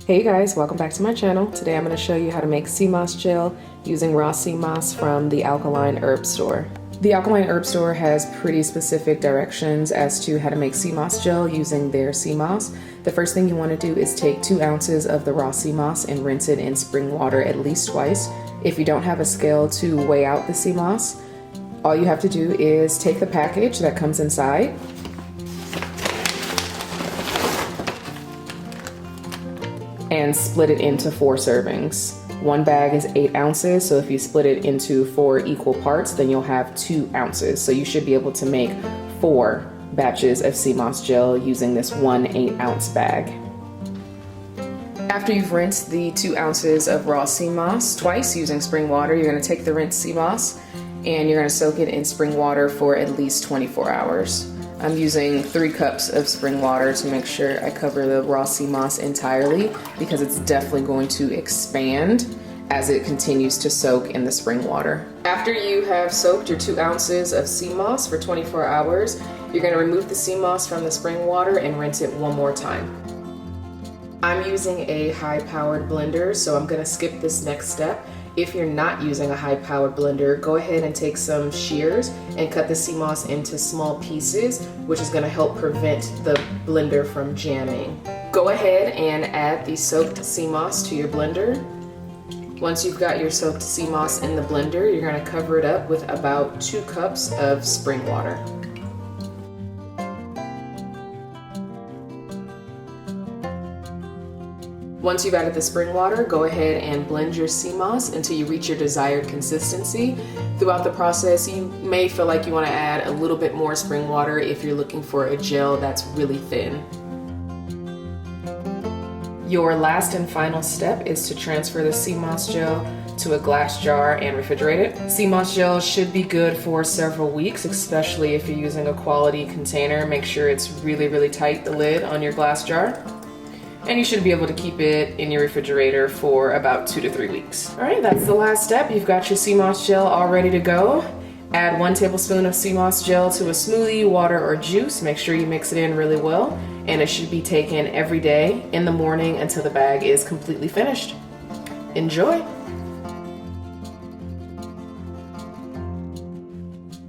Hey guys, welcome back to my channel. Today I'm going to show you how to make CMOS gel using raw CMOS from the Alkaline Herb Store. The Alkaline Herb Store has pretty specific directions as to how to make CMOS gel using their CMOS. The first thing you want to do is take 2 ounces of the raw CMOS and rinse it in spring water at least twice. If you don't have a scale to weigh out the CMOS, all you have to do is take the package that comes inside, and split it into 4 servings. One bag is 8 ounces, so if you split it into 4 equal parts, then you'll have 2 ounces. So you should be able to make 4 batches of CMOS gel using this one 8-ounce bag. After you've rinsed the 2 ounces of raw CMOS twice using spring water, you're going to take the rinsed CMOS and you're going to soak it in spring water for at least 24 hours. I'm using 3 cups of spring water to make sure I cover the raw CMOS entirely because it's definitely going to expand as it continues to soak in the spring water. After you have soaked your 2 ounces of CMOS for 24 hours, you're going to remove the CMOS from the spring water and rinse it one more time. I'm using a high-powered blender, so I'm going to skip this next step. If you're not using a high-powered blender, go ahead and take some shears and cut the CMOS into small pieces, which is going to help prevent the blender from jamming. Go ahead and add the soaked CMOS to your blender. Once you've got your soaked CMOS in the blender, you're going to cover it up with about 2 cups of spring water. Once you've added the spring water, go ahead and blend your CMOS until you reach your desired consistency. Throughout the process, you may feel like you want to add a little bit more spring water if you're looking for a gel that's really thin. Your last and final step is to transfer the CMOS gel to a glass jar and refrigerate it. CMOS gel should be good for several weeks, especially if you're using a quality container. Make sure it's really tight, the lid on your glass jar. And you should be able to keep it in your refrigerator for about 2 to 3 weeks. All right, that's the last step. You've got your CMOS gel all ready to go. Add 1 tablespoon of CMOS gel to a smoothie, water, or juice. Make sure you mix it in really well. And it should be taken every day in the morning until the bag is completely finished. Enjoy.